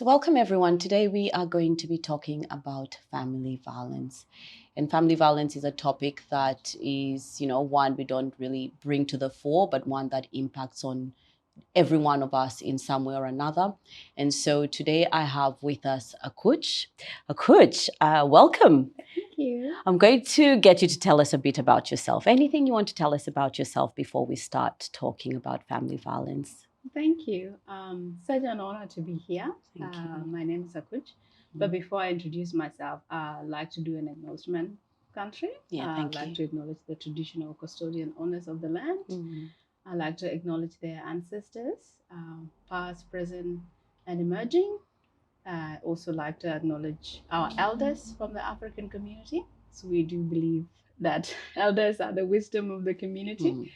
So welcome everyone. Today we are going to be talking about family violence. And family violence is a topic that is, one we don't really bring to the fore, but one that impacts on every one of us in some way or another. And so today I have with us Akuch. Akuch, welcome. Thank you. I'm going to get you to tell us a bit about yourself. Anything you want to tell us about yourself before we start talking about family violence? Thank you. Such an honor to be here. Thank you. My name is Akuch. But before I introduce myself, I'd like to do an acknowledgement country. Yeah, I'd thank like you. to acknowledge the traditional custodian owners of the land. I'd like to acknowledge their ancestors, past, present, and emerging. I also like to acknowledge our elders from the African community. So we do believe that elders are the wisdom of the community.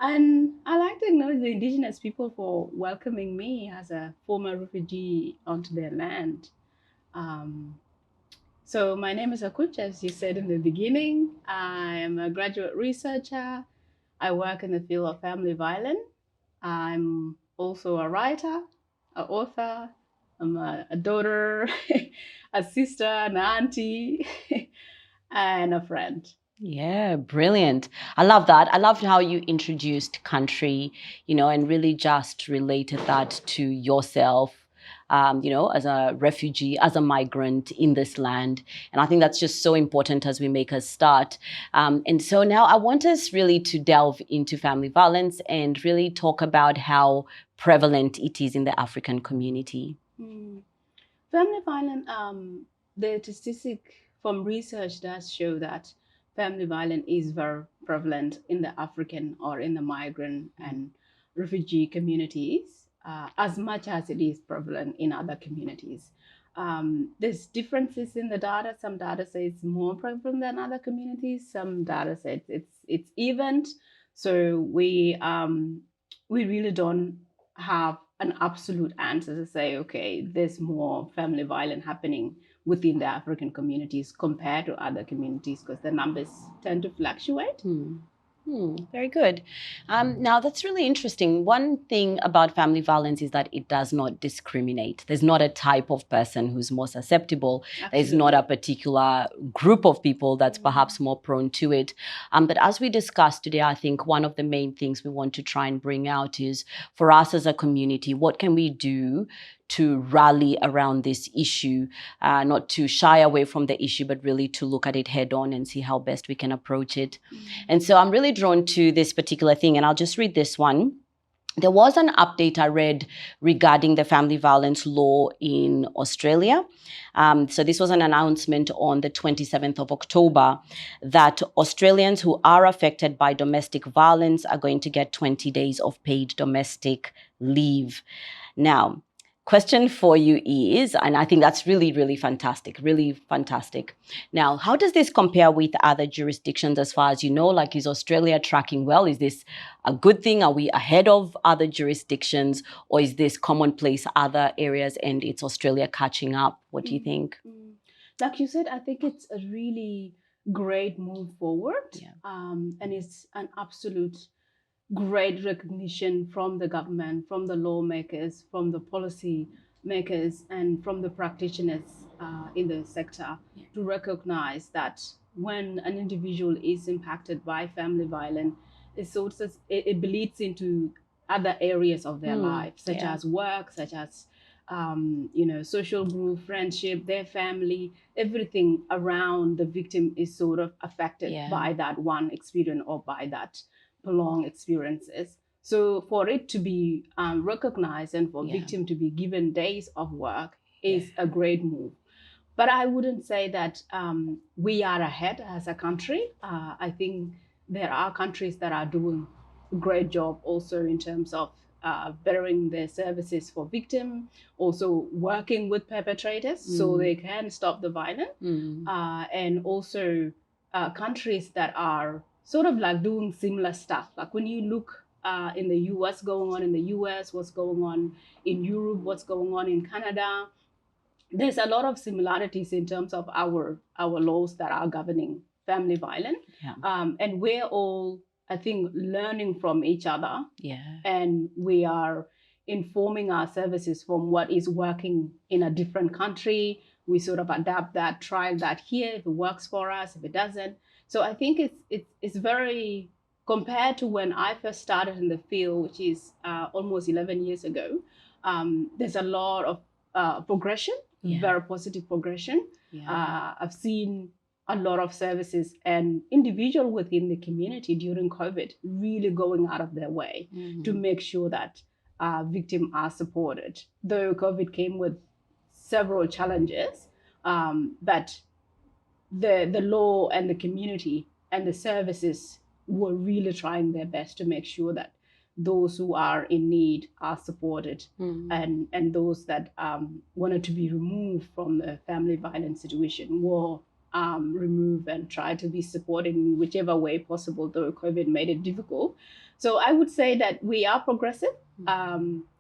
And I like to acknowledge the indigenous people for welcoming me as a former refugee onto their land. Um, so my name is Akuch, as you said in the beginning. I am a graduate researcher. I work in the field of family violence. I'm also a writer, an author. I'm a daughter, a sister, an auntie, and a friend. Yeah, brilliant. I love that. I loved how you introduced country, and really just related that to yourself, as a refugee, as a migrant in this land. And I think that's just so important as we make a start. And so now I want us really to delve into family violence and really talk about how prevalent it is in the African community. Family violence, the statistic from research does show that family violence is very prevalent in the African or in the migrant and refugee communities, as much as it is prevalent in other communities. There's differences in the data. Some data say it's more prevalent than other communities. Some data say it's even. So we really don't have an absolute answer to say, okay, there's more family violence happening within the African communities compared to other communities, because the numbers tend to fluctuate. Very good. Now, that's really interesting. One thing about family violence is that it does not discriminate. There's not a type of person who's more susceptible. Absolutely. There's not a particular group of people that's perhaps more prone to it. But as we discussed today, I think one of the main things we want to try and bring out is, for us as a community, what can we do to rally around this issue, not to shy away from the issue, but really to look at it head on and see how best we can approach it. And so I'm really drawn to this particular thing, and I'll just read this one. There was an update I read regarding the family violence law in Australia. So this was an announcement on the 27th of October that Australians who are affected by domestic violence are going to get 20 days of paid domestic leave. Now, question for you is, and I think that's really, really fantastic, really fantastic. Now, how does this compare with other jurisdictions as far as you know? Like, is Australia tracking well? Is this a good thing? Are we ahead of other jurisdictions, or is this commonplace other areas and it's Australia catching up? What do you think? Like you said, I think it's a really great move forward. Yeah. And it's an absolute great recognition from the government, from the lawmakers, from the policy makers, and from the practitioners in the sector to recognize that when an individual is impacted by family violence, it bleeds into other areas of their life, such as work, such as social group, friendship, their family, everything around the victim is sort of affected by that one experience or by that prolonged experiences. So for it to be recognized and for victim to be given days of work is a great move. But I wouldn't say that we are ahead as a country. I think there are countries that are doing a great job also in terms of bettering their services for victims, also working with perpetrators so they can stop the violence, and also countries that are sort of like doing similar stuff. Like when you look in the US, going on in the US, what's going on in Europe, what's going on in Canada, there's a lot of similarities in terms of our laws that are governing family violence. And we're all, I think, learning from each other. And we are informing our services from what is working in a different country. We sort of adapt that, try that here, if it works for us, if it doesn't. So I think it's very, compared to when I first started in the field, which is almost 11 years ago. There's a lot of progression, very positive progression. I've seen a lot of services and individual within the community during COVID really going out of their way to make sure that victims are supported. Though COVID came with several challenges, but the law and the community and the services were really trying their best to make sure that those who are in need are supported, and those that wanted to be removed from the family violence situation were removed and tried to be supported in whichever way possible, though COVID made it difficult. So I would say that we are progressive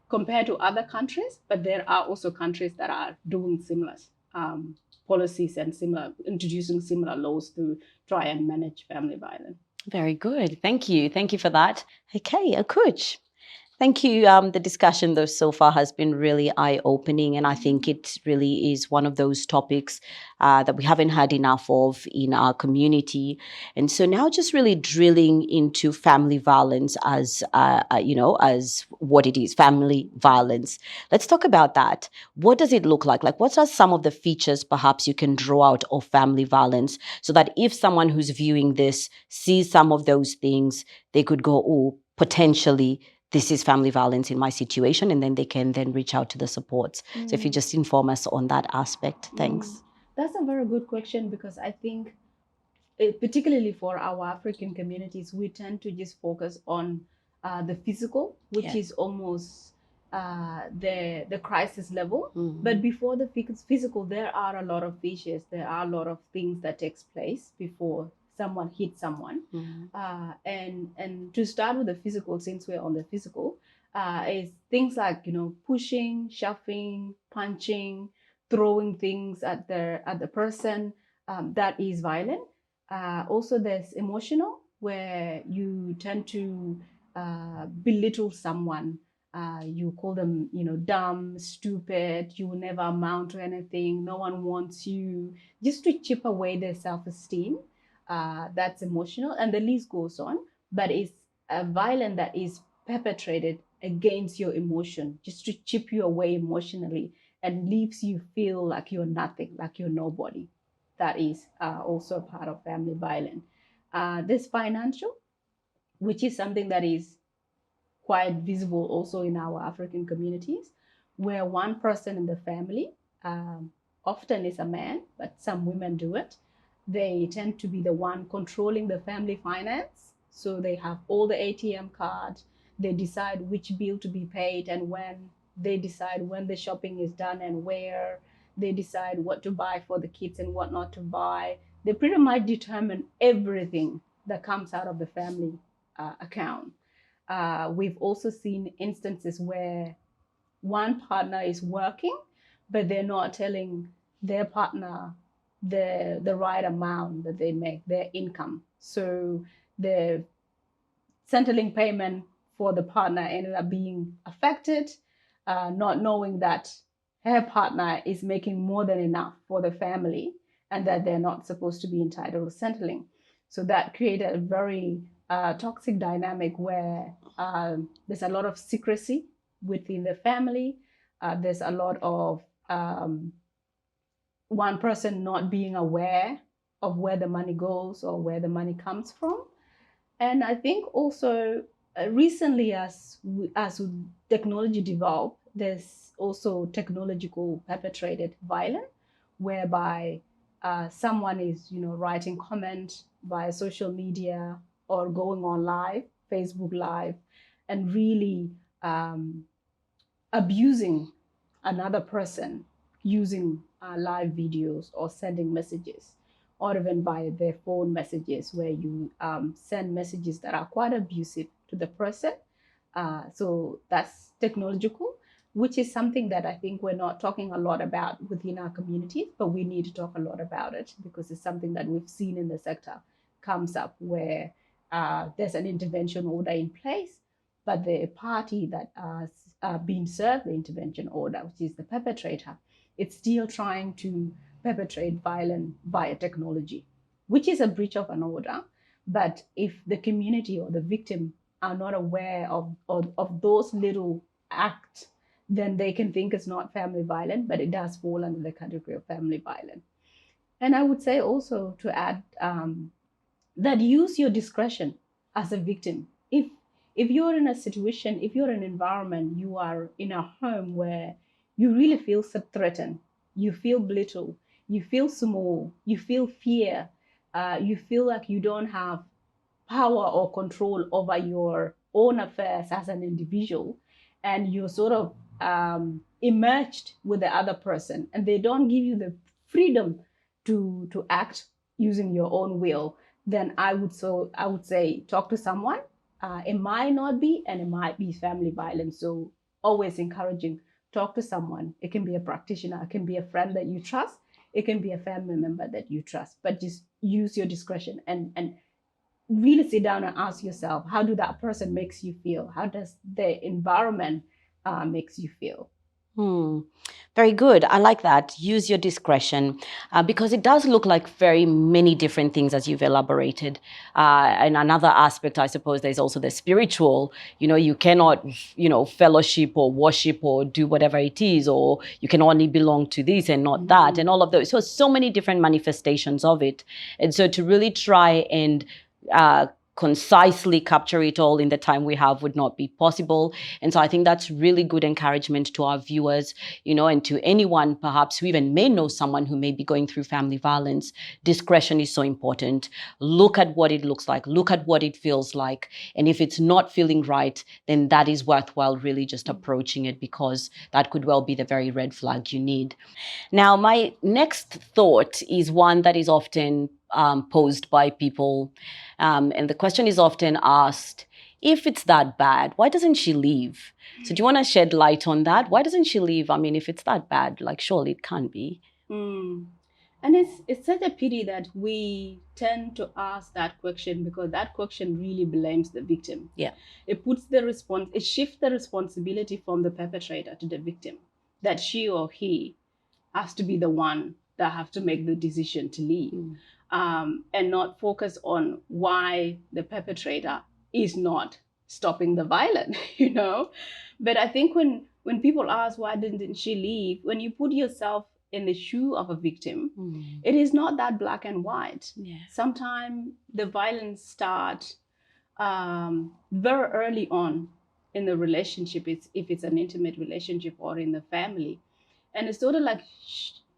compared to other countries, but there are also countries that are doing similar policies and introducing similar laws to try and manage family violence. Very good. Thank you. Thank you for that. Okay, Akuch. Thank you. The discussion, though, so far has been really eye-opening, and I think it really is one of those topics that we haven't had enough of in our community. And so now, just really drilling into family violence as as what it is, family violence. Let's talk about that. What does it look like? Like, what are some of the features, perhaps, you can draw out of family violence, so that if someone who's viewing this sees some of those things, they could go, oh, potentially this is family violence in my situation, and then they can then reach out to the supports. So if you just inform us on that aspect. Thanks. That's a very good question, because I think, particularly for our African communities, we tend to just focus on the physical, which is almost the crisis level. But before the physical, there are a lot of features. There are a lot of things that takes place before someone hits someone. And to start with the physical, since we're on the physical, is things like, pushing, shoving, punching, throwing things at the person. That is violent. Also, there's emotional, where you tend to belittle someone. You call them, dumb, stupid, you will never amount to anything, no one wants you, just to chip away their self-esteem. That's emotional, and the list goes on. But it's a violence that is perpetrated against your emotion, just to chip you away emotionally, and leaves you feel like you're nothing, like you're nobody. That is also a part of family violence. There's financial, which is something that is quite visible also in our African communities, where one person in the family, often is a man, but some women do it. They tend to be the one controlling the family finance. So they have all the ATM cards. They decide which bill to be paid and when. They decide when the shopping is done and where. They decide what to buy for the kids and what not to buy. They pretty much determine everything that comes out of the family account. We've also seen instances where one partner is working, but they're not telling their partner the right amount that they make, their income. So the Centrelink payment for the partner ended up being affected, not knowing that her partner is making more than enough for the family and that they're not supposed to be entitled to Centrelink. So that created a very toxic dynamic where there's a lot of secrecy within the family. There's a lot of one person not being aware of where the money goes or where the money comes from. And I think also recently, as technology developed, there's also technological perpetrated violence, whereby someone is, writing comment via social media or going on live, Facebook Live, and really abusing another person using live videos or sending messages, or even by their phone messages, where you send messages that are quite abusive to the person. So that's technological, which is something that I think we're not talking a lot about within our communities, but we need to talk a lot about it, because it's something that we've seen in the sector comes up, where there's an intervention order in place, but the party that been served the intervention order, which is the perpetrator, it's still trying to perpetrate violence via technology, which is a breach of an order. But if the community or the victim are not aware of those little acts, then they can think it's not family violence, but it does fall under the category of family violence. And I would say also to add that use your discretion as a victim. If you're in a situation, if you're in an environment, you are in a home where you really feel threatened, you feel belittled, you feel small, you feel fear, you feel like you don't have power or control over your own affairs as an individual, and you're sort of emerged with the other person, and they don't give you the freedom to act using your own will, then I would say talk to someone. It might not be, and it might be family violence. So always encouraging, talk to someone. It can be a practitioner, it can be a friend that you trust, it can be a family member that you trust, but just use your discretion and really sit down and ask yourself, how do that person makes you feel? How does the environment makes you feel? Very good. I like that. Use your discretion, because it does look like very many different things as you've elaborated. And another aspect, I suppose, there's also the spiritual. You cannot, fellowship or worship or do whatever it is, or you can only belong to this and not that, and all of those. So many different manifestations of it. And so to really try and concisely capture it all in the time we have would not be possible. And so I think that's really good encouragement to our viewers, and to anyone perhaps who even may know someone who may be going through family violence. Discretion is so important. Look at what it looks like, look at what it feels like. And if it's not feeling right, then that is worthwhile really just approaching it, because that could well be the very red flag you need. Now, my next thought is one that is often posed by people. And the question is often asked, if it's that bad, why doesn't she leave? So do you want to shed light on that? Why doesn't she leave? I mean, if it's that bad, like, surely it can't be. And it's such a pity that we tend to ask that question, because that question really blames the victim. Yeah. It shifts the responsibility from the perpetrator to the victim, that she or he has to be the one that have to make the decision to leave, and not focus on why the perpetrator is not stopping the violence, But I think when people ask, why didn't she leave? When you put yourself in the shoe of a victim, it is not that black and white. Yeah. Sometimes the violence starts very early on in the relationship, if it's an intimate relationship or in the family. And it's sort of like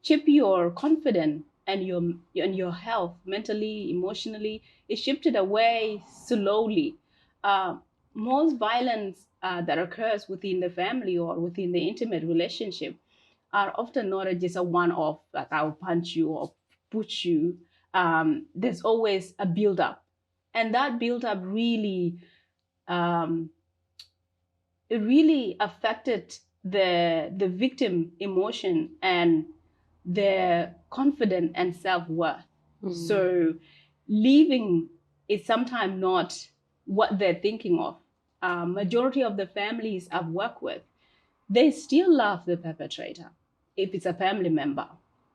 chip your confidence and your health, mentally, emotionally. It's shifted away slowly. Most violence that occurs within the family or within the intimate relationship are often not just a one-off, like I'll punch you or push you. There's always a build-up, and that build-up really it really affected the victim emotion and their confidence and self-worth. So leaving is sometimes not what they're thinking of. Majority of the families I've worked with, they still love the perpetrator. If it's a family member,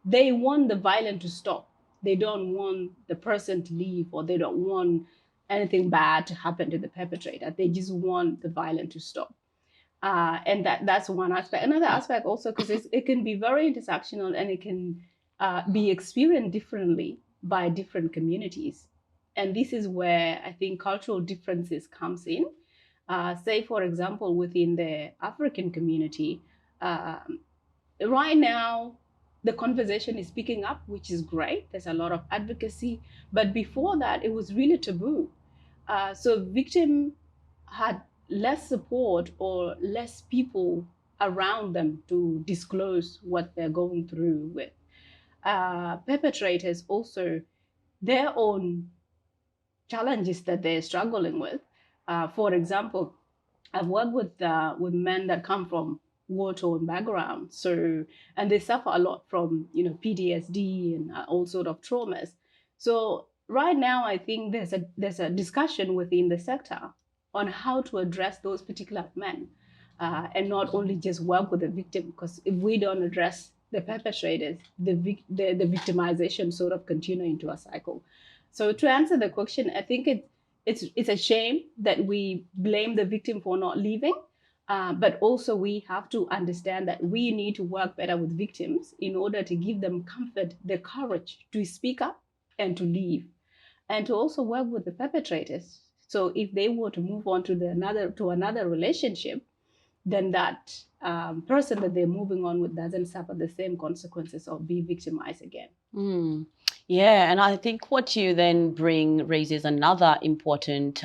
they want the violence to stop. They don't want the person to leave, or they don't want anything bad to happen to the perpetrator. They just want the violence to stop. And that's one aspect. Another aspect also, because it can be very intersectional, and it can be experienced differently by different communities. And this is where I think cultural differences comes in. Say, for example, within the African community, right now, the conversation is picking up, which is great. There's a lot of advocacy. But before that, it was really taboo. So victim had less support or less people around them to disclose what they're going through with. Perpetrators also, their own challenges that they're struggling with. For example, I've worked with men that come from war-torn backgrounds, and they suffer a lot from PTSD and all sort of traumas. So right now, I think there's a discussion within the sector on how to address those particular men. and not only just work with the victim, because if we don't address the perpetrators, the victimization sort of continue into a cycle. So to answer the question, I think it's a shame that we blame the victim for not leaving, but also we have to understand that we need to work better with victims in order to give them comfort, the courage to speak up and to leave, and to also work with the perpetrators. So if they were to move on to another relationship, then that person that they're moving on with doesn't suffer the same consequences of being victimized again. Mm. Yeah, and I think what you then bring raises another important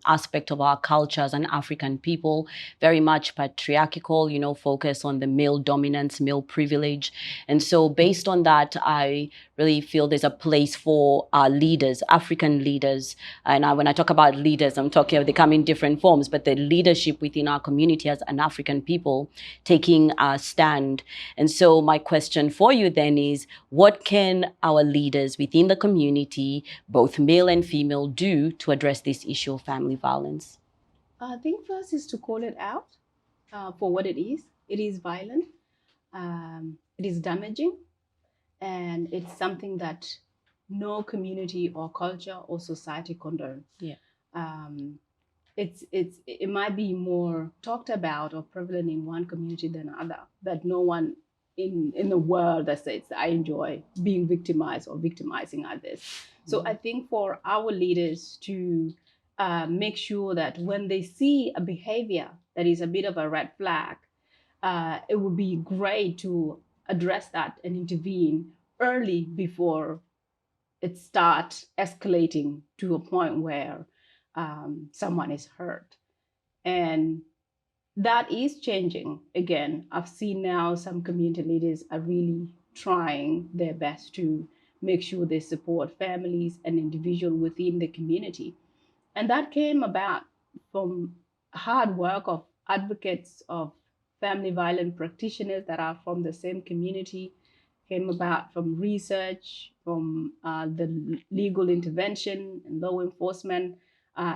aspect of our culture as an African people, very much patriarchal, focus on the male dominance, male privilege. And so based on that, I really feel there's a place for our leaders, African leaders. And when I talk about leaders, I'm talking, they come in different forms, but the leadership within our community as an African people taking a stand. And so my question for you then is, what can our leaders within the community, both male and female, do to address this issue of family violence? I think first is to call it out for what it is. It is violent, it is damaging, and it's something that no community or culture or society condone. Yeah. It might be more talked about or prevalent in one community than other, but no one in the world that says I enjoy being victimized or victimizing others. So I think for our leaders to make sure that when they see a behavior that is a bit of a red flag, it would be great to address that and intervene early before it starts escalating to a point where someone is hurt. And that is changing. Again, I've seen now some community leaders are really trying their best to make sure they support families and individuals within the community. And that came about from hard work of advocates of family violence practitioners that are from the same community, came about from research, from the legal intervention and law enforcement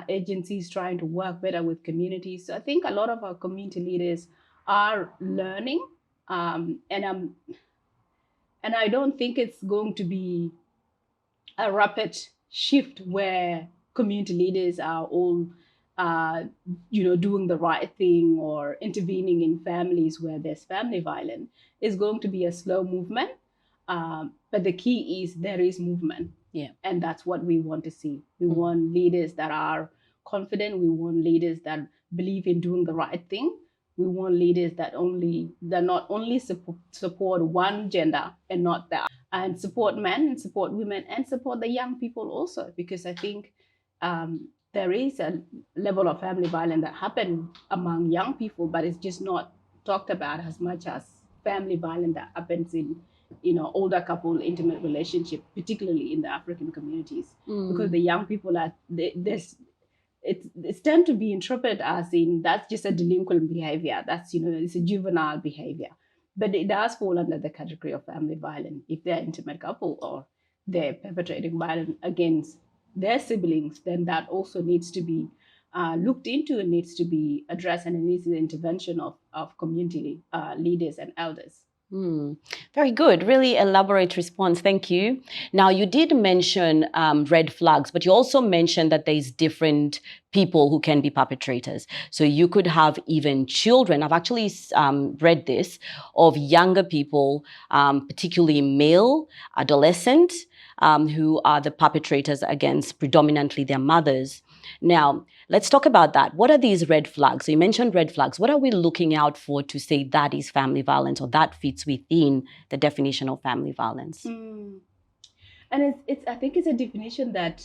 agencies trying to work better with communities. So I think a lot of our community leaders are learning, and I don't think it's going to be a rapid shift where community leaders are all doing the right thing or intervening in families where there's family violence. Is going to be a slow movement, but the key is there is movement. Yeah. And that's what we want to see. We want leaders that are confident. We want leaders that believe in doing the right thing. We want leaders that not only support one gender and not the other, and support men and support women and support the young people also, because I think there is a level of family violence that happen among young people, but it's just not talked about as much as family violence that happens in older couple intimate relationship, particularly in the African communities, because the young people it's tend to be interpreted as in that's just a delinquent behavior, that's it's a juvenile behavior, but it does fall under the category of family violence if they're intimate couple or they're perpetrating violence against their siblings. Then that also needs to be looked into and needs to be addressed, and it needs the intervention of community leaders and elders. Very good. Really elaborate response. Thank you. Now, you did mention red flags, but you also mentioned that there's different people who can be perpetrators. So you could have even children. I've actually read this of younger people, particularly male, adolescent, who are the perpetrators against predominantly their mothers. Now, let's talk about that. What are these red flags? So you mentioned red flags. What are we looking out for to say that is family violence or that fits within the definition of family violence? And it's I think it's a definition that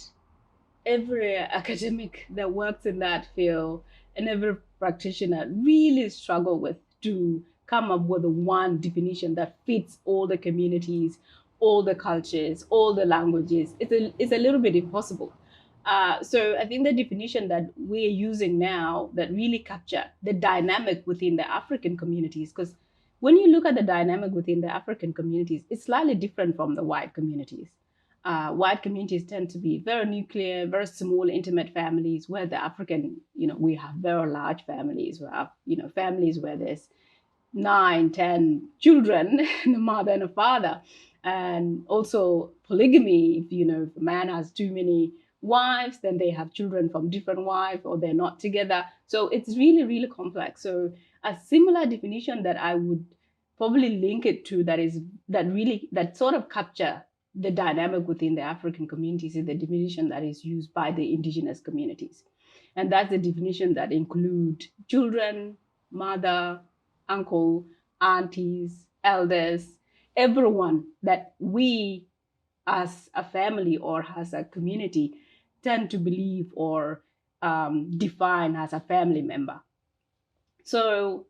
every academic that works in that field and every practitioner really struggle with, to come up with one definition that fits all the communities, all the cultures, all the languages. It's a little bit impossible. So I think the definition that we're using now that really capture the dynamic within the African communities, because when you look at the dynamic within the African communities, it's slightly different from the white communities. White communities tend to be very nuclear, very small, intimate families, where the African, we have very large families. We have, families where there's 9, 10 children, and a mother and a father. And also polygamy, if a man has too many wives, then they have children from different wives or they're not together. So it's really, really complex. So a similar definition that I would probably link it to that sort of capture the dynamic within the African communities is the definition that is used by the indigenous communities. And that's the definition that include children, mother, uncle, aunties, elders, everyone that we as a family or as a community tend to believe or define as a family member. So,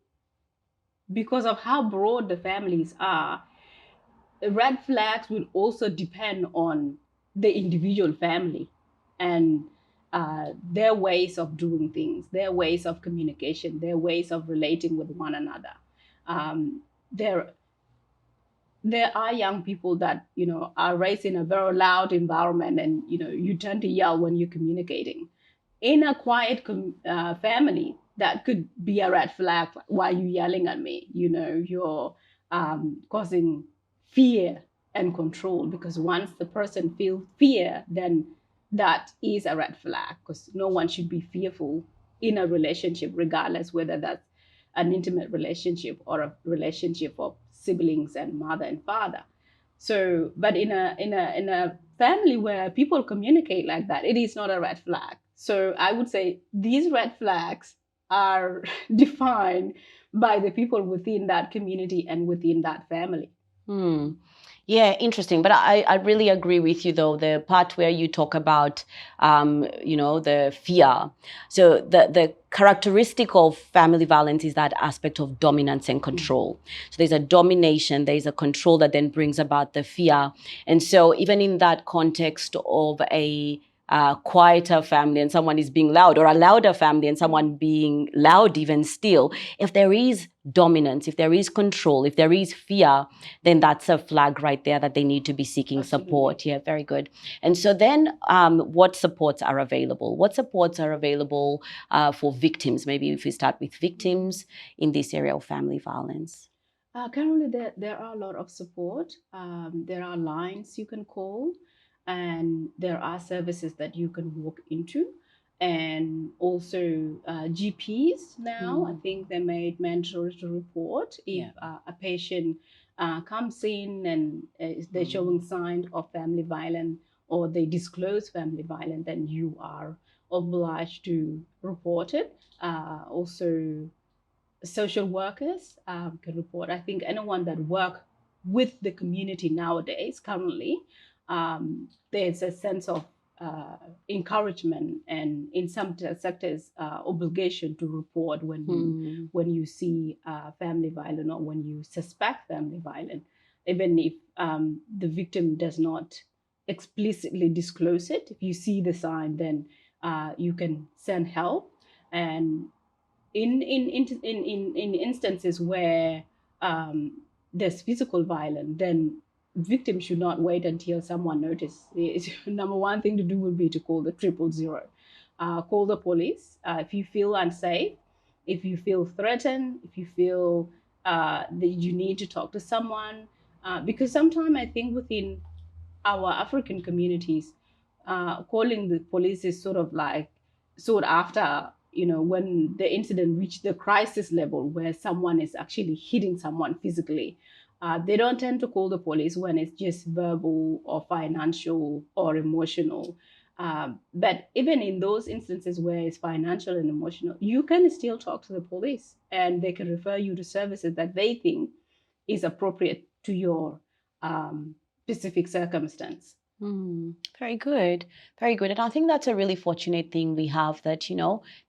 because of how broad the families are, red flags will also depend on the individual family and their ways of doing things, their ways of communication, their ways of relating with one another. Um, there, there are young people that are raised in a very loud environment, and you tend to yell when you're communicating. In a quiet family, that could be a red flag. Why are you yelling at me? You're causing fear and control, because once the person feels fear, then that is a red flag, because no one should be fearful in a relationship, regardless whether that's an intimate relationship or a relationship of siblings and mother and father. So, but in a family where people communicate like that, it is not a red flag. So I would say these red flags are defined by the people within that community and within that family. Hmm. Yeah, interesting. But I really agree with you, though, the part where you talk about, the fear. So the characteristic of family violence is that aspect of dominance and control. So there's a domination, there's a control that then brings about the fear. And so even in that context of a quieter family and someone is being loud, or a louder family and someone being loud even still, if there is dominance, if there is control, if there is fear, then that's a flag right there that they need to be seeking support. Yeah, very good. And so then what supports are available? What supports are available for victims? Maybe if we start with victims in this area of family violence. Currently, there are a lot of support. There are lines you can call, and there are services that you can walk into. And also, GPs now, I think they made mandatory to report if a patient comes in and they're showing signs of family violence, or they disclose family violence, then you are obliged to report it. Also, social workers can report. I think anyone that work with the community nowadays, currently, there's a sense of encouragement, and in some sectors, obligation to report when you see family violence, or when you suspect family violence, even if the victim does not explicitly disclose it. If you see the sign, then you can send help. And in instances where there's physical violence, then victims should not wait until someone notices. Number one thing to do would be to call the 000. Call the police if you feel unsafe, if you feel threatened, if you feel that you need to talk to someone. Because sometimes I think within our African communities, calling the police is sort of like sought after, when the incident reached the crisis level where someone is actually hitting someone physically. They don't tend to call the police when it's just verbal or financial or emotional. But even in those instances where it's financial and emotional, you can still talk to the police, and they can refer you to services that they think is appropriate to your specific circumstance. Very good. Very good. And I think that's a really fortunate thing we have, that,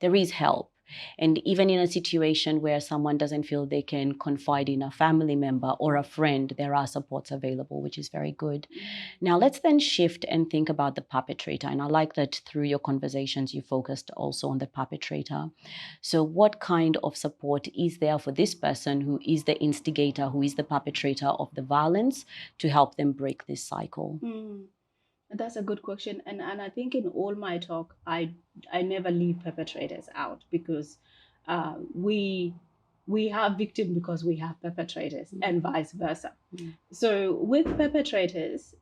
there is help. And even in a situation where someone doesn't feel they can confide in a family member or a friend, there are supports available, which is very good. Now, let's then shift and think about the perpetrator. And I like that through your conversations, you focused also on the perpetrator. So what kind of support is there for this person who is the instigator, who is the perpetrator of the violence, to help them break this cycle? That's a good question, and I think in all my talk, I never leave perpetrators out, because we have victims because we have perpetrators, and vice versa. So with perpetrators,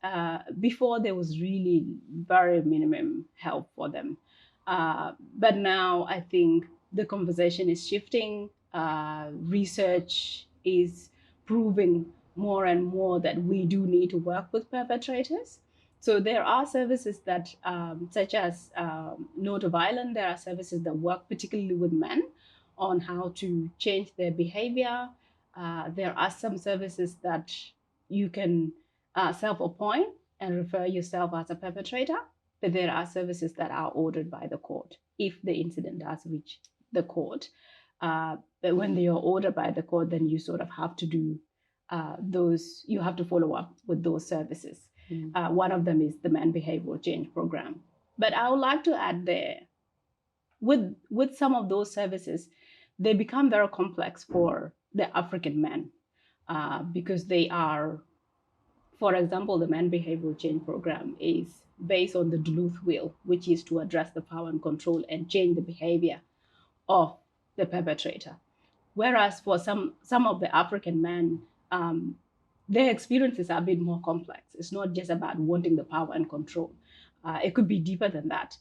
before there was really very minimum help for them, but now I think the conversation is shifting. Research is proving more and more that we do need to work with perpetrators. So there are services that, such as No to Violence, there are services that work particularly with men on how to change their behavior. There are some services that you can self-appoint and refer yourself as a perpetrator, but there are services that are ordered by the court if the incident does reach the court. But when they are ordered by the court, then you sort of have to do those, you have to follow up with those services. One of them is the Man Behavioral Change Program. But I would like to add there, with some of those services, they become very complex for the African men, because they are, for example, the Man Behavioral Change Program is based on the Duluth Wheel, which is to address the power and control and change the behavior of the perpetrator. Whereas for some of the African men, their experiences are a bit more complex. It's not just about wanting the power and control. It could be deeper than that.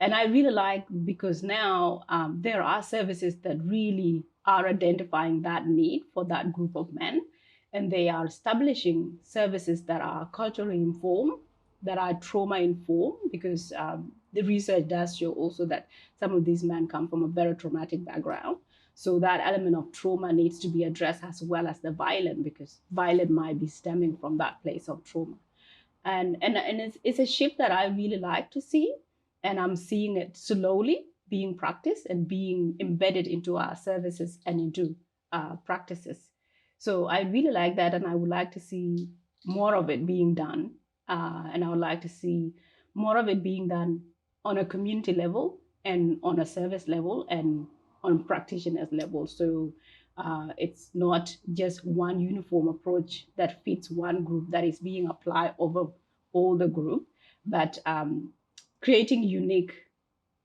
And I really like, because now there are services that really are identifying that need for that group of men, and they are establishing services that are culturally informed, that are trauma informed, because the research does show also that some of these men come from a very traumatic background. So that element of trauma needs to be addressed, as well as the violence, because violence might be stemming from that place of trauma. And it's a shift that I really like to see, and I'm seeing it slowly being practiced and being embedded into our services and into practices. So I really like that, and I would like to see more of it being done, and I would like to see more of it being done on a community level, and on a service level, and on practitioners level. So it's not just one uniform approach that fits one group that is being applied over all the group, but creating unique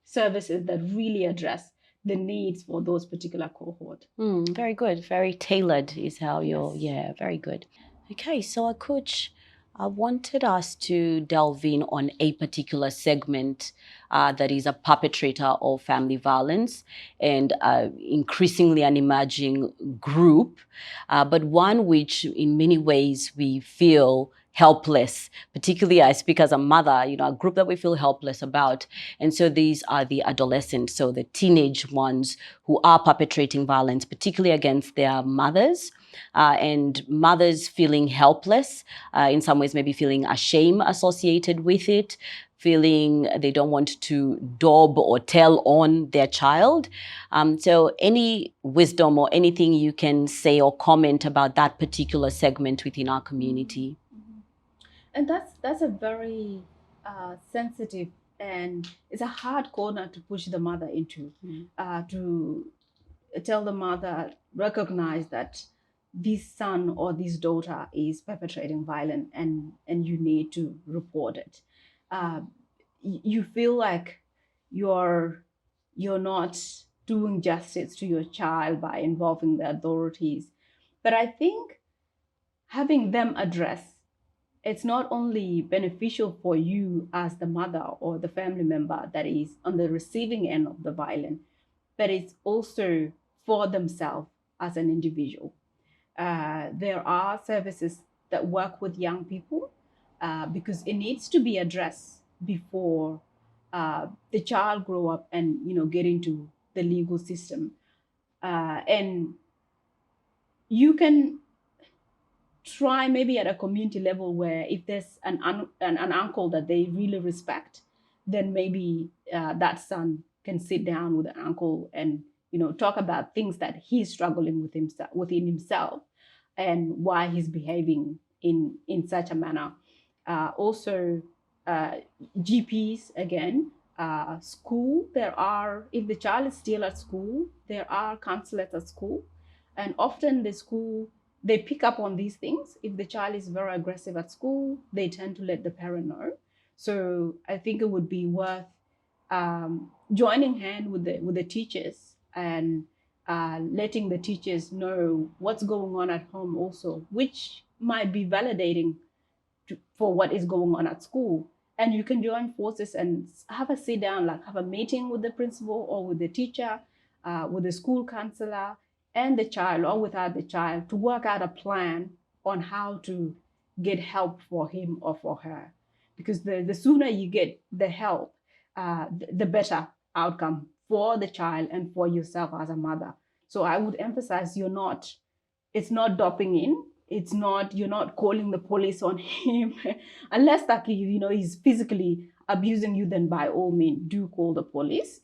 services that really address the needs for those particular cohort. Very good. Very tailored is how you're, Yes. yeah, very good. Okay, so Akuch, I wanted us to delve in on a particular segment that is a perpetrator of family violence, and increasingly an emerging group, but one which in many ways we feel helpless. Particularly, I speak as a mother, a group that we feel helpless about. And so these are the adolescents, so the teenage ones who are perpetrating violence, particularly against their mothers. And mothers feeling helpless, in some ways maybe feeling a shame associated with it, feeling they don't want to dob or tell on their child. So any wisdom or anything you can say or comment about that particular segment within our community? And that's a very sensitive, and it's a hard corner to push the mother into, to tell the mother, recognize that this son or this daughter is perpetrating violence, and you need to report it. uh, you feel like you're not doing justice to your child by involving the authorities. But I think having them address, it's not only beneficial for you as the mother or the family member that is on the receiving end of the violence, but it's also for themselves as an individual. There are services that work with young people, because it needs to be addressed before the child grow up and get into the legal system. And you can try maybe at a community level, where if there's an uncle that they really respect, then maybe that son can sit down with an uncle and talk about things that he's struggling with himself, within himself, and why he's behaving in such a manner. Also, uh, GPs again, school. There are, if the child is still at school, there are counselors at school, and often the school, they pick up on these things. If the child is very aggressive at school, they tend to let the parent know. So I think it would be worth joining hand with the teachers and letting the teachers know what's going on at home also, which might be validating for what is going on at school. And you can join forces and have a sit down, like have a meeting with the principal or with the teacher, with the school counselor and the child, or without the child, to work out a plan on how to get help for him or for her. Because the sooner you get the help, the better outcome for the child and for yourself as a mother. So I would emphasize it's not doping in, it's not, you're not calling the police on him unless that he's physically abusing you, then by all means do call the police.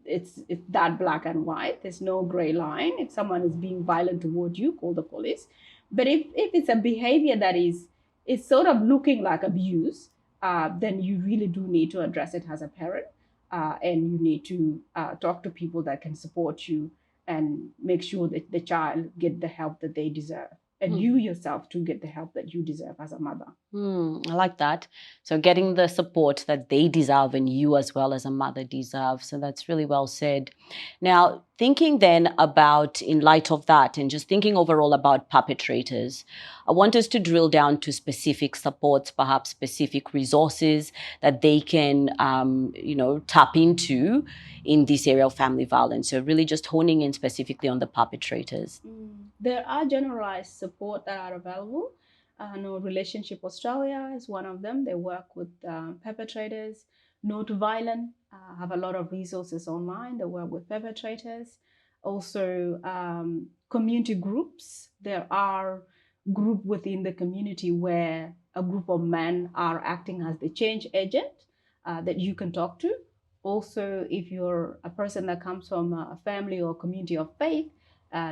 It's that black and white, there's no gray line. If someone is being violent toward you, call the police. But if it's a behavior that is it's sort of looking like abuse, then you really do need to address it as a parent, and you need to talk to people that can support you and make sure that the child get the help that they deserve, and you yourself to get the help that you deserve as a mother. I like that. So getting the support that they deserve and you as well as a mother deserve. So that's really well said. Now, thinking then about, in light of that, and just thinking overall about perpetrators, I want us to drill down to specific supports, perhaps specific resources that they can, tap into in this area of family violence. So really just honing in specifically on the perpetrators. There are generalized support that are available. No Relationship Australia is one of them. They work with perpetrators. No to Violent have a lot of resources online. They work with perpetrators. Also, community groups. There are groups within the community where a group of men are acting as the change agent that you can talk to. Also, if you're a person that comes from a family or community of faith,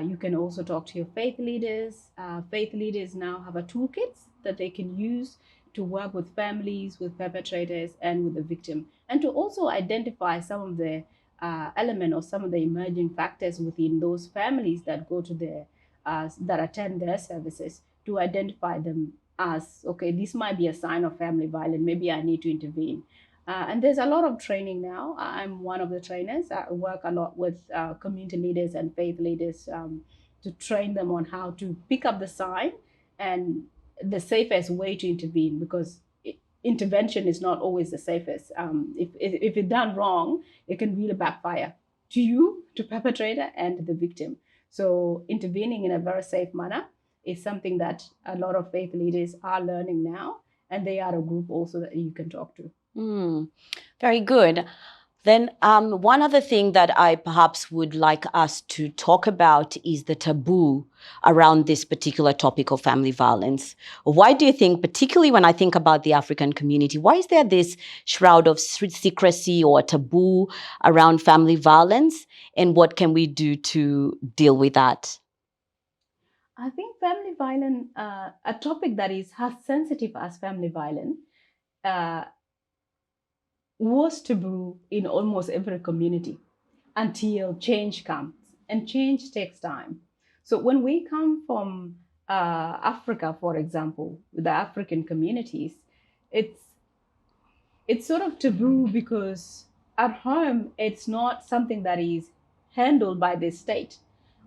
you can also talk to your faith leaders. Faith leaders now have a toolkit that they can use to work with families, with perpetrators, and with the victim, and to also identify some of the element or some of the emerging factors within those families that go to their that attend their services, to identify them as, okay, this might be a sign of family violence. Maybe I need to intervene. And there's a lot of training now. I'm one of the trainers. I work a lot with community leaders and faith leaders to train them on how to pick up the sign and the safest way to intervene, because intervention is not always the safest. If it's done wrong, it can really backfire to you, to perpetrator, and to the victim. So intervening in a very safe manner is something that a lot of faith leaders are learning now, and they are a group also that you can talk to. Very good. Then one other thing that I perhaps would like us to talk about is the taboo around this particular topic of family violence. Why do you think, particularly when I think about the African community, why is there this shroud of secrecy or taboo around family violence? And what can we do to deal with that? I think family violence, a topic that is as sensitive as family violence, uh, was taboo in almost every community until change comes, and change takes time. So when we come from Africa, for example, the African communities, it's it's sort of taboo because at home it's not something that is handled by the state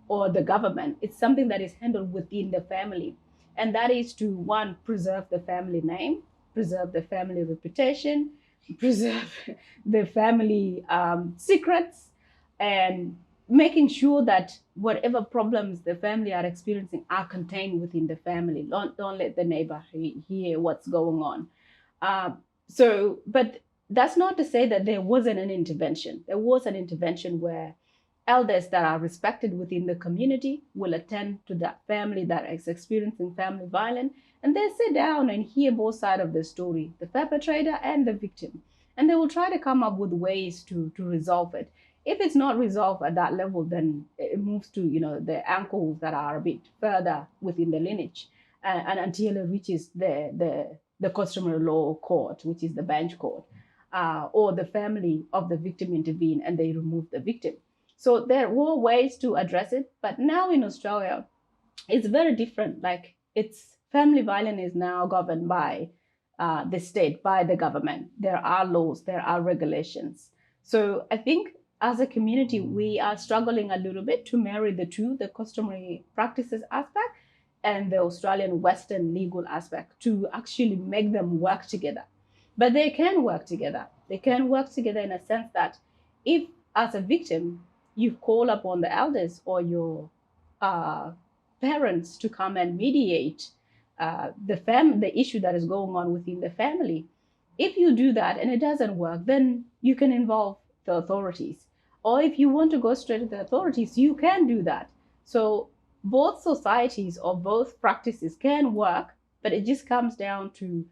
or the government. It's something that is handled within the family, and that is to, one, preserve the family name, preserve the family reputation, preserve the family secrets, and making sure that whatever problems the family are experiencing are contained within the family. Don't let the neighbor hear what's going on. But that's not to say that there wasn't an intervention. There was an intervention where elders that are respected within the community will attend to that family that is experiencing family violence, and they sit down and hear both sides of the story, the perpetrator and the victim, and they will try to come up with ways to resolve it. If it's not resolved at that level, then it moves to the ankles that are a bit further within the lineage, and until it reaches the customary law court, which is the bench court, or the family of the victim intervene and they remove the victim. So there were ways to address it, but now in Australia, it's very different. Like, it's family violence is now governed by the state, by the government. There are laws, there are regulations. So I think as a community, we are struggling a little bit to marry the two, the customary practices aspect and the Australian Western legal aspect, to actually make them work together. But they can work together. They can work together in a sense that if, as a victim, you call upon the elders or your uh, parents to come and mediate the issue that is going on within the family. If you do that and it doesn't work, then you can involve the authorities. Or if you want to go straight to the authorities, you can do that. So both societies or both practices can work, but it just comes down to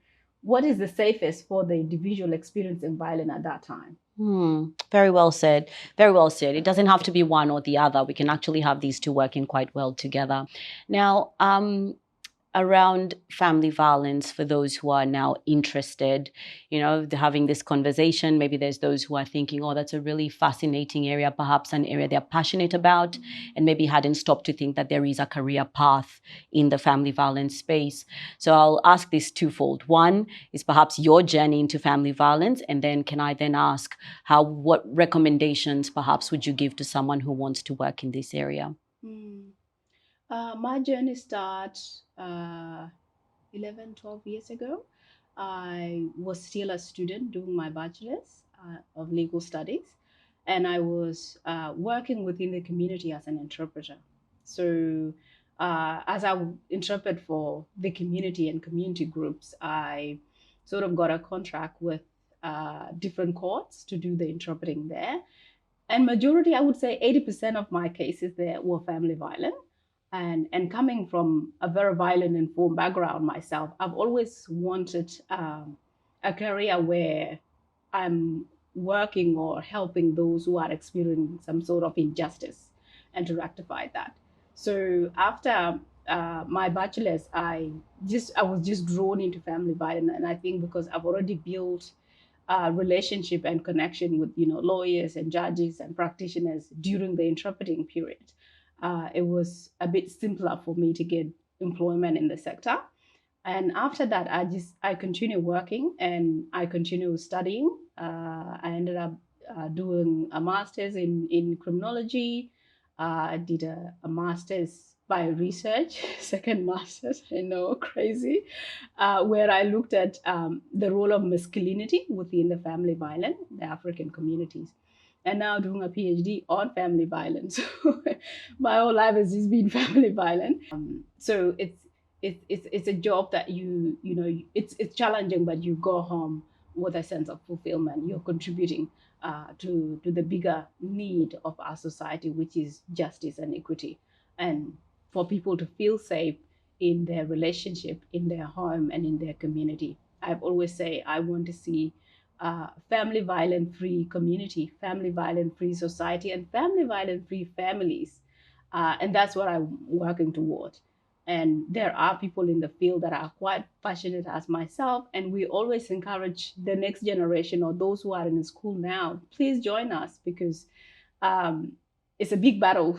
what is the safest for the individual experiencing violence at that time. Very well said. Very well said. It doesn't have to be one or the other. We can actually have these two working quite well together. Now, around family violence, for those who are now interested, having this conversation, maybe there's those who are thinking, oh, that's a really fascinating area, perhaps an area they're passionate about, and maybe hadn't stopped to think that there is a career path in the family violence space. So I'll ask this twofold. One is perhaps your journey into family violence, and then can I then ask what recommendations perhaps would you give to someone who wants to work in this area? My journey starts 11, 12 years ago. I was still a student doing my bachelor's of legal studies, and I was working within the community as an interpreter. So, as I would interpret for the community and community groups, I sort of got a contract with different courts to do the interpreting there. And majority, I would say 80% of my cases there were family violence. And coming from a very violent informed background myself, I've always wanted a career where I'm working or helping those who are experiencing some sort of injustice and to rectify that. So after my bachelor's, I was just drawn into family violence, and I think because I've already built relationship and connection with lawyers and judges and practitioners during the interpreting period, it was a bit simpler for me to get employment in the sector. And after that, I continue working and I continue studying. I ended up doing a master's in criminology. I did a master's by research, second master's, I know, crazy, where I looked at the role of masculinity within the family violence, the African communities, and now doing a PhD on family violence. My whole life has just been family violence. So it's a job that it's challenging, but you go home with a sense of fulfillment. You're contributing to the bigger need of our society, which is justice and equity, and for people to feel safe in their relationship, in their home, and in their community. I've always say I want to see family violence free community, family violence free society, and family violence free families. And that's what I'm working toward. And there are people in the field that are quite passionate as myself. And we always encourage the next generation or those who are in school now, please join us, because um, it's a big battle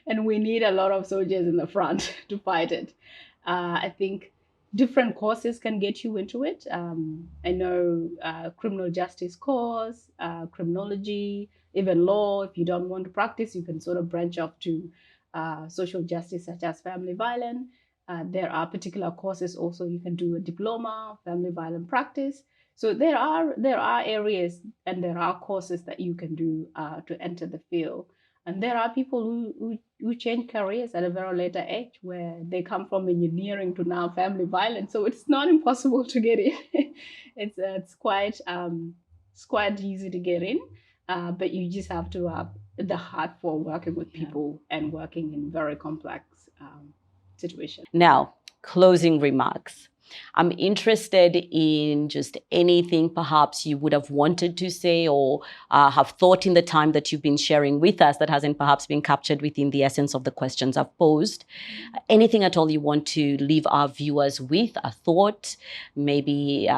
and we need a lot of soldiers in the front to fight it. I think different courses can get you into it. I know criminal justice course, criminology, even law. If you don't want to practice, you can sort of branch off to social justice, such as family violence. There are particular courses also you can do a diploma, family violence practice. So there are areas and there are courses that you can do to enter the field. And there are people who change careers at a very later age, where they come from engineering to now family violence. So it's not impossible to get in. It's quite easy to get in, but you just have to have the heart for working with people and working in very complex situations. Now, closing remarks. I'm interested in just anything perhaps you would have wanted to say or have thought in the time that you've been sharing with us that hasn't perhaps been captured within the essence of the questions I've posed. Anything at all you want to leave our viewers with, a thought, maybe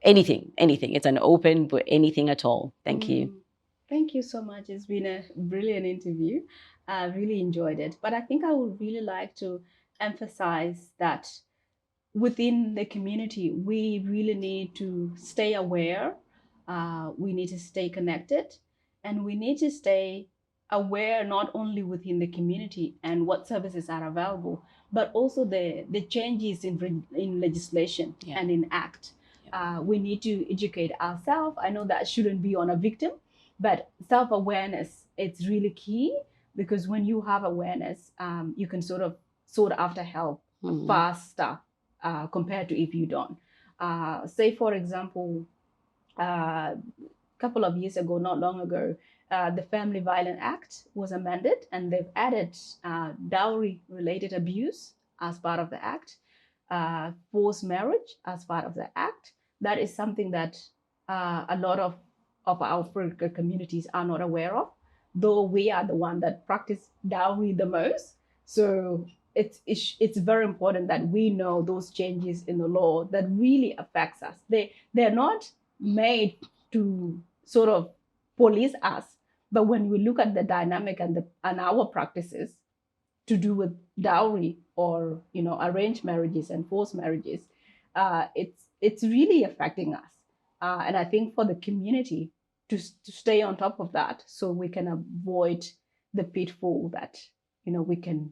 anything. It's an open, but anything at all. Thank you. Thank you so much. It's been a brilliant interview. I really enjoyed it. But I think I would really like to emphasize that within the community, we really need to stay aware. We need to stay connected, and we need to stay aware not only within the community and what services are available, but also the changes in legislation and in act. We need to educate ourselves. I know that shouldn't be on a victim, but self-awareness, it's really key, because when you have awareness, you can sort of sought after help faster compared to if you don't. Say, for example, a couple of years ago, not long ago, the Family Violence Act was amended, and they've added dowry-related abuse as part of the act, forced marriage as part of the act. That is something that a lot of our African communities are not aware of, though we are the one that practice dowry the most. So it's very important that we know those changes in the law that really affects us. They're not made to sort of police us, but when we look at the dynamic and our practices to do with dowry, or arranged marriages and forced marriages, it's really affecting us. And I think for the community to stay on top of that, so we can avoid the pitfall that we can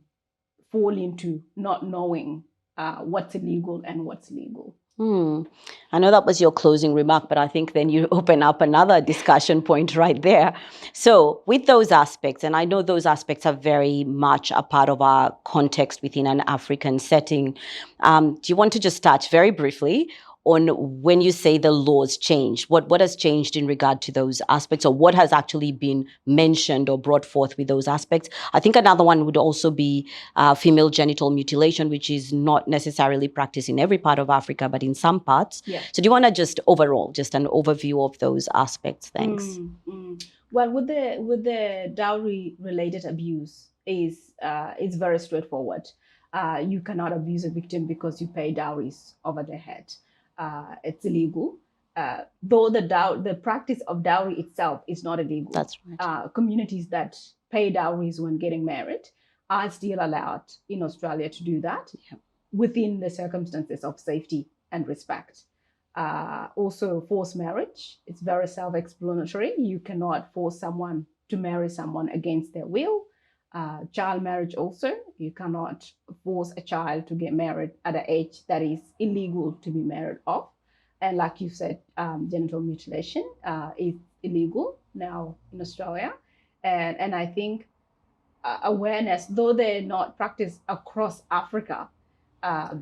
fall into, not knowing what's illegal and what's legal. I know that was your closing remark, but I think then you open up another discussion point right there. So with those aspects, and I know those aspects are very much a part of our context within an African setting, do you want to just touch very briefly on when you say the laws changed, what has changed in regard to those aspects, or what has actually been mentioned or brought forth with those aspects? I think another one would also be female genital mutilation, which is not necessarily practiced in every part of Africa, but in some parts. Yeah. So do you want to just overall, just an overview of those aspects? Thanks. Well, with the dowry-related abuse, it's very straightforward. You cannot abuse a victim because you pay dowries over their head. It's illegal, though the practice of dowry itself is not illegal. That's right. Communities that pay dowries when getting married are still allowed in Australia to do that within the circumstances of safety and respect. Also, forced marriage, it's very self-explanatory. You cannot force someone to marry someone against their will. Child marriage also, you cannot force a child to get married at an age that is illegal to be married off. And like you said, genital mutilation is illegal now in Australia. And I think awareness, though they're not practiced across Africa,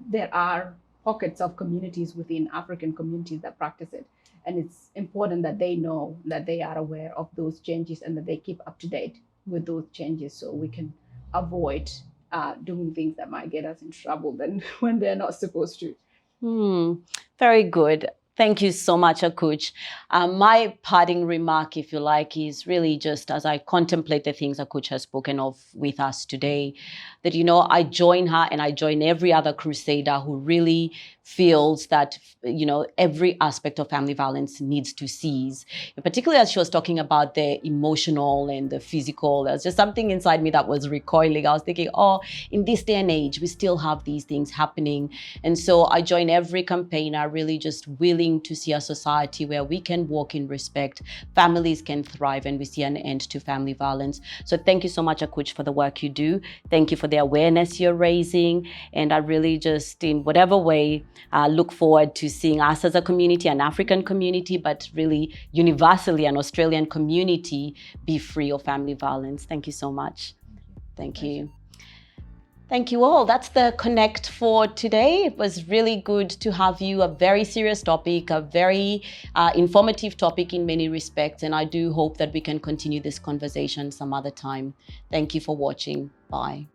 there are pockets of communities within African communities that practice it. And it's important that they know, that they are aware of those changes, and that they keep up to date with those changes, so we can avoid doing things that might get us in trouble then when they're not supposed to. Very good. Thank you so much, Akuch. My parting remark, if you like, is really just as I contemplate the things Akuch has spoken of with us today, that, I join her and I join every other crusader who really feels that, every aspect of family violence needs to cease. And particularly as she was talking about the emotional and the physical, there's just something inside me that was recoiling. I was thinking, in this day and age, we still have these things happening. And so I join every campaigner really just willing to see a society where we can walk in respect, families can thrive, and we see an end to family violence. So thank you so much, Akuch, for the work you do. Thank you for the awareness you're raising. And I really just, in whatever way, look forward to seeing us as a community, an African community, but really universally an Australian community, be free of family violence. Thank you so much. Thank you. Thank you all. That's the Connect for today. It was really good to have you. A very serious topic, a very informative topic in many respects. And I do hope that we can continue this conversation some other time. Thank you for watching. Bye.